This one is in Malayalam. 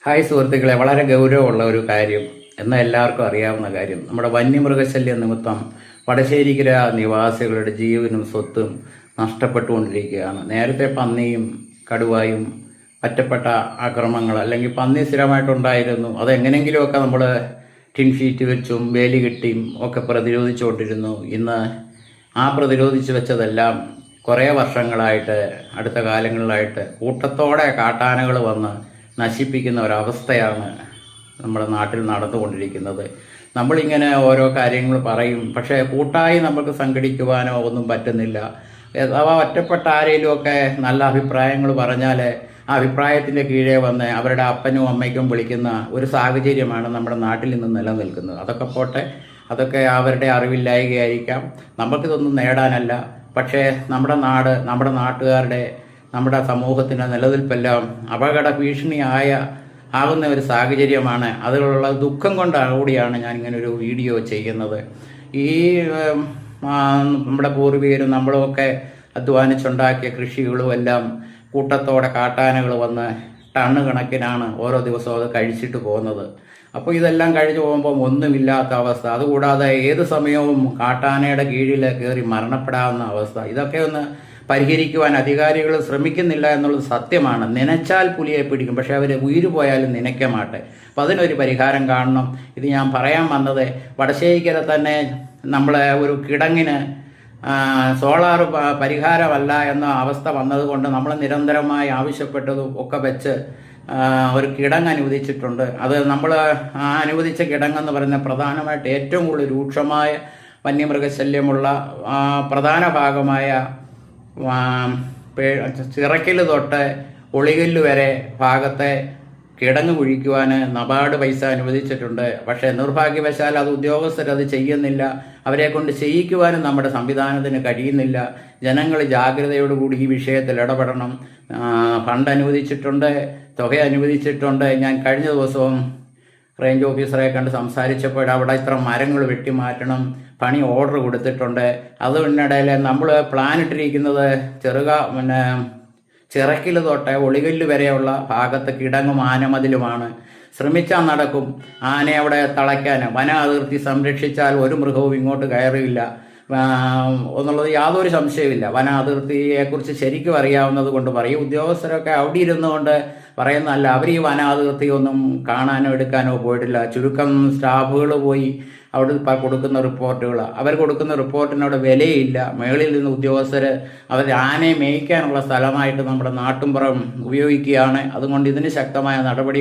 ഹായ് സുഹൃത്തുക്കളെ, വളരെ ഗൗരവമുള്ള ഒരു കാര്യം എന്നാൽ എല്ലാവർക്കും അറിയാവുന്ന കാര്യം. നമ്മുടെ വന്യമൃഗശല്യം നിമിത്തം വടശ്ശേരിക്കര നിവാസികളുടെ ജീവനും സ്വത്തും നഷ്ടപ്പെട്ടുകൊണ്ടിരിക്കുകയാണ്. നേരത്തെ പന്നിയും കടുവായും ഒറ്റപ്പെട്ട ആക്രമണങ്ങൾ അല്ലെങ്കിൽ പന്നി സ്ഥിരമായിട്ടുണ്ടായിരുന്നു. അതെങ്ങനെയെങ്കിലുമൊക്കെ നമ്മൾ ടിൻ ഷീറ്റ് വെച്ചും വേലി കെട്ടിയും ഒക്കെ പ്രതിരോധിച്ചുകൊണ്ടിരുന്നു. ഇന്ന് ആ പ്രതിരോധിച്ച് വെച്ചതെല്ലാം കുറേ വർഷങ്ങളായിട്ട് അടുത്ത കാലങ്ങളിലായിട്ട് കൂട്ടത്തോടെ കാട്ടാനകൾ വന്ന് നശിപ്പിക്കുന്ന ഒരവസ്ഥയാണ് നമ്മുടെ നാട്ടിൽ നടന്നുകൊണ്ടിരിക്കുന്നത്. നമ്മളിങ്ങനെ ഓരോ കാര്യങ്ങൾ പറയും, പക്ഷേ കൂട്ടായി നമുക്ക് സംഘടിക്കുവാനോ ഒന്നും പറ്റുന്നില്ല. അഥവാ ഒറ്റപ്പെട്ട ആരെങ്കിലുമൊക്കെ നല്ല അഭിപ്രായങ്ങൾ പറഞ്ഞാൽ ആ അഭിപ്രായത്തിൻ്റെ കീഴേ വന്ന് അവരുടെ അപ്പനും അമ്മയ്ക്കും വിളിക്കുന്ന ഒരു സാഹചര്യമാണ് നമ്മുടെ നാട്ടിൽ നിന്ന് നിലനിൽക്കുന്നത്. അതൊക്കെ പോട്ടെ, അതൊക്കെ അവരുടെ അറിവില്ലായ്കയായിരിക്കാം. നമുക്കിതൊന്നും നേടാനല്ല. പക്ഷേ നമ്മുടെ നാട്, നമ്മുടെ നാട്ടുകാരുടെ, നമ്മുടെ സമൂഹത്തിൻ്റെ നിലനിൽപ്പെല്ലാം അപകട ആകുന്ന ഒരു സാഹചര്യമാണ്. അതിലുള്ള ദുഃഖം കൂടിയാണ് ഞാൻ ഇങ്ങനെ ഒരു വീഡിയോ ചെയ്യുന്നത്. ഈ നമ്മുടെ പൂർവികരും നമ്മളുമൊക്കെ അധ്വാനിച്ചുണ്ടാക്കിയ കൃഷികളും എല്ലാം കൂട്ടത്തോടെ കാട്ടാനകൾ വന്ന് ടണ്ണ് കണക്കിനാണ് ഓരോ ദിവസവും അത് കഴിച്ചിട്ട് പോകുന്നത്. അപ്പോൾ ഇതെല്ലാം കഴിഞ്ഞു പോകുമ്പോൾ ഒന്നുമില്ലാത്ത അവസ്ഥ, അതുകൂടാതെ ഏത് സമയവും കാട്ടാനയുടെ കീഴിൽ കയറി മരണപ്പെടാവുന്ന അവസ്ഥ. ഇതൊക്കെ ഒന്ന് പരിഹരിക്കുവാൻ അധികാരികൾ ശ്രമിക്കുന്നില്ല എന്നുള്ളത് സത്യമാണ്. നനച്ചാൽ പുലിയെ പിടിക്കും, പക്ഷേ അവർ ഉയിര് പോയാലും നനയ്ക്കമാട്ടെ. അപ്പം അതിനൊരു പരിഹാരം കാണണം. ഇത് ഞാൻ പറയാൻ വന്നത്, വടശ്ശേരിക്കര തന്നെ നമ്മളെ ഒരു കിടങ്ങിന് സോളാർ പരിഹാരമല്ല എന്ന അവസ്ഥ വന്നതുകൊണ്ട് നമ്മൾ നിരന്തരമായി ആവശ്യപ്പെട്ടതും ഒക്കെ വെച്ച് ഒരു കിടങ്ങ് അനുവദിച്ചിട്ടുണ്ട്. അത് നമ്മൾ അനുവദിച്ച കിടങ്ങെന്ന് പറയുന്നത് പ്രധാനമായിട്ട് ഏറ്റവും കൂടുതൽ രൂക്ഷമായ വന്യമൃഗശല്യമുള്ള പ്രധാന ഭാഗമായ ചിറക്കൽ തൊട്ട് ഒളികല്ല് വരെ ഭാഗത്തെ കിടങ്ങ് കുഴിക്കുവാൻ നബാർഡ് പൈസ അനുവദിച്ചിട്ടുണ്ട്. പക്ഷേ നിർഭാഗ്യവശാൽ അത് ഉദ്യോഗസ്ഥരത് ചെയ്യുന്നില്ല. അവരെ കൊണ്ട് ചെയ്യിക്കുവാനും നമ്മുടെ സംവിധാനത്തിന് കഴിയുന്നില്ല. ജനങ്ങൾ ജാഗ്രതയോടുകൂടി ഈ വിഷയത്തിൽ ഇടപെടണം. ഫണ്ട് അനുവദിച്ചിട്ടുണ്ട്, തുക അനുവദിച്ചിട്ടുണ്ട്. ഞാൻ കഴിഞ്ഞ ദിവസവും റേഞ്ച് ഓഫീസറെ കണ്ട് സംസാരിച്ചപ്പോൾ അവിടെ ഇത്ര മരങ്ങൾ വെട്ടിമാറ്റണം, പണി ഓർഡർ കൊടുത്തിട്ടുണ്ട്. അതിനിടയിൽ നമ്മൾ പ്ലാൻ ഇട്ടിരിക്കുന്നത് ചിറക്കിൽ തൊട്ട് ഒളികല്ല് വരെയുള്ള ഭാഗത്ത് കിടങ്ങും ആനമതിലുമാണ്. ശ്രമിച്ചാൽ നടക്കും. ആനയെ അവിടെ തളയ്ക്കാൻ വന അതിർത്തി സംരക്ഷിച്ചാൽ ഒരു മൃഗവും ഇങ്ങോട്ട് കയറിയില്ല എന്നുള്ളത് യാതൊരു സംശയമില്ല. വന അതിർത്തിയെക്കുറിച്ച് ശരിക്കും അറിയാവുന്നത് കൊണ്ട് പറയും. ഉദ്യോഗസ്ഥരൊക്കെ അവിടെ ഇരുന്നുകൊണ്ട് പറയുന്നതല്ല. അവർ ഈ വന അതിർത്തി ഒന്നും കാണാനോ എടുക്കാനോ പോയിട്ടില്ല. ചുരുക്കം സ്റ്റാഫുകൾ പോയി അവിടെ കൊടുക്കുന്ന റിപ്പോർട്ടുകൾ, അവർ കൊടുക്കുന്ന റിപ്പോർട്ടിനവിടെ വിലയില്ല. മേളിൽ നിന്ന് ഉദ്യോഗസ്ഥർ അവർ ആനയെ മേയ്ക്കാനുള്ള സ്ഥലമായിട്ട് നമ്മുടെ നാട്ടുംപുറം ഉപയോഗിക്കുകയാണ്. അതുകൊണ്ട് ഇതിന് ശക്തമായ നടപടി